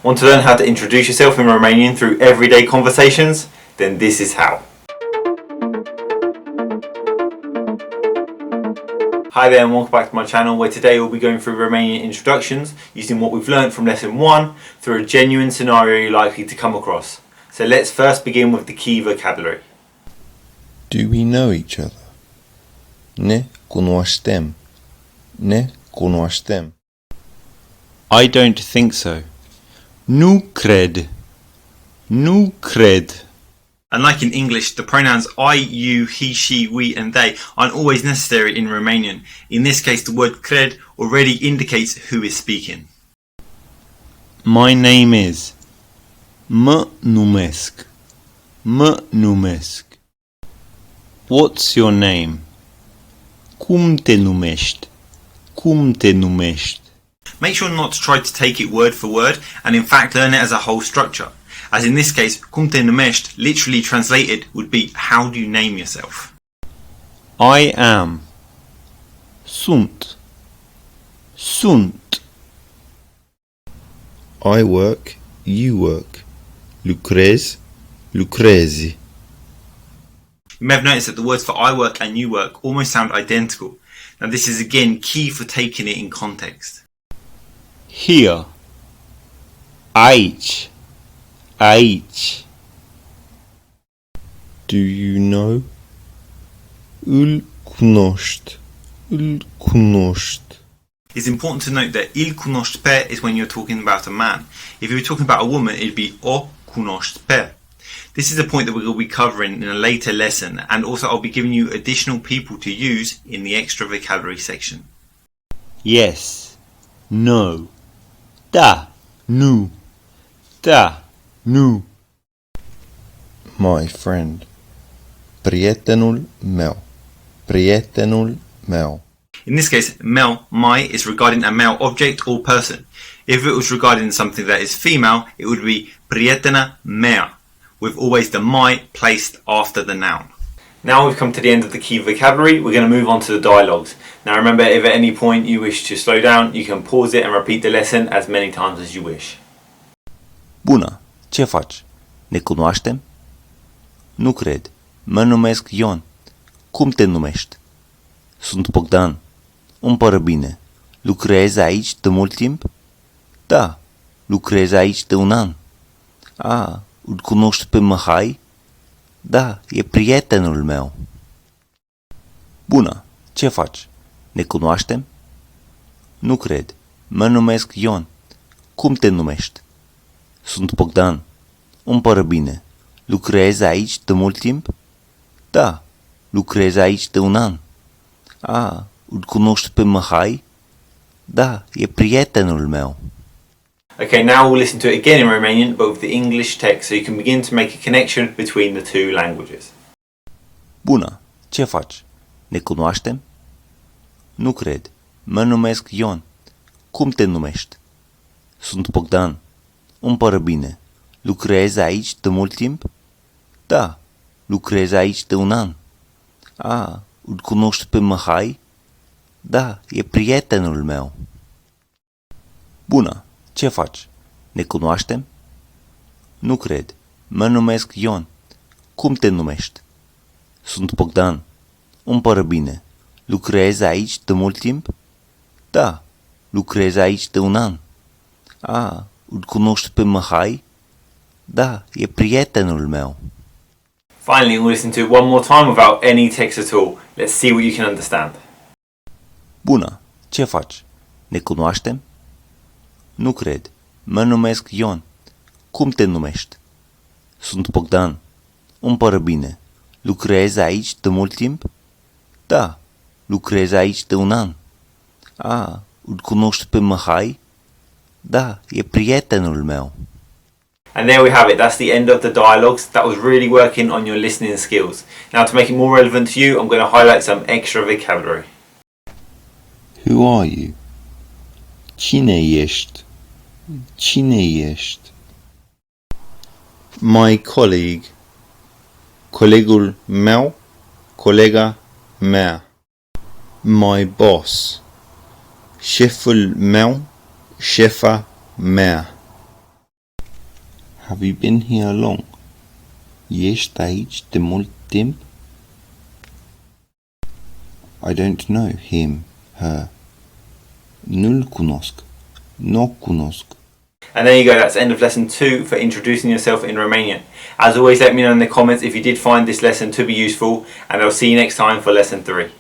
Want to learn how to introduce yourself in Romanian through everyday conversations? Then this is how. Hi there and welcome back to my channel, where today we'll be going through Romanian introductions using what we've learned from lesson 1 through a genuine scenario you're likely to come across. So let's first begin with the key vocabulary. Do we know each other? Ne cunoaștem. Ne cunoaștem. I don't think so. Nu cred. Nu cred. And like in English, the pronouns I, you, he, she, we and they aren't always necessary in Romanian. In this case, the word cred already indicates who is speaking. My name is. Mă numesc. Mă numesc. What's your name? Cum te numești? Cum te numești? Make sure not to try to take it word for word and in fact learn it as a whole structure. As in this case, cum te numești, literally translated, would be how do you name yourself? I am. Sunt. Sunt. I work, you work. Lucrez, lucrezi. You may have noticed that the words for I work and you work almost sound identical. Now this is again key for taking it in context. Here. Aici. Aici. Do you know? Îl cunoști. Îl cunoști. It's important to note that il cunoști pe is when you're talking about a man. If you were talking about a woman, it'd be o cunoști pe. This is a point that we're going to be covering in a later lesson, and also I'll be giving you additional people to use in the extra vocabulary section. Yes. No. Da. Nu. Da. Nu. My friend. Prietenul meu. Prietenul meu. In this case, meu, my, is regarding a male object or person. If it was regarding something that is female, it would be prietena mea, with always the my placed after the noun. Now we've come to the end of the key vocabulary, we're going to move on to the dialogues. Now remember, if at any point you wish to slow down, you can pause it and repeat the lesson as many times as you wish. Bună, ce faci? Ne cunoaștem? Nu cred. Mă numesc Ion. Cum te numești? Sunt Bogdan. Îmi pare bine. Lucrezi aici de mult timp? Da, lucrez aici de un an. Îl cunoști pe Mihai? Da, e prietenul meu. Bună, ce faci? Ne cunoaștem? Nu cred. Mă numesc Ion. Cum te numești? Sunt Bogdan. Îmi pare bine. Lucrezi aici de mult timp? Da, lucrez aici de un an. Îl cunoști pe Mihai? Da, e prietenul meu. Okay, now we'll listen to it again in Romanian, but with the English text, so you can begin to make a connection between the two languages. Bună, ce faci? Ne cunoaștem? Nu cred. Mă numesc Ion. Cum te numești? Sunt Bogdan. Îmi pare bine. Lucrezi aici de mult timp? Da, lucrez aici de un an. Îl cunoști pe Mihai? Da, e prietenul meu. Bună, ce faci? Ne cunoaștem? Nu cred. Mă numesc Ion. Cum te numești? Sunt Bogdan. Îmi pare bine. Lucrezi aici de mult timp? Da, lucrez aici de un an. Îl cunoști pe Mihai? Da, e prietenul meu. Finally, we'll listen to it one more time without any text at all. Let's see what you can understand. Bună, ce faci? Ne cunoaștem? Nu cred. Mă numesc Ion. Cum te numești? Sunt Bogdan. Îmi pare bine. Lucrezi aici de mult timp? Da, lucrez aici de un an. Îl cunoști pe Mihai? Da, e prietenul meu. And there we have it, that's the end of the dialogues. That was really working on your listening skills. Now to make it more relevant to you, I'm going to highlight some extra vocabulary. Who are you? Cine ești? Cine ești? My colleague. Colegul meu. Colega mea. My boss. Șeful meu. Șefa mea. Have you been here long? Ești aici de mult timp? I don't know him, her. Nu-l cunosc. Nu cunosc. And there you go, that's the end of lesson 2 for introducing yourself in Romanian. As always, let me know in the comments if you did find this lesson to be useful, and I'll see you next time for lesson 3.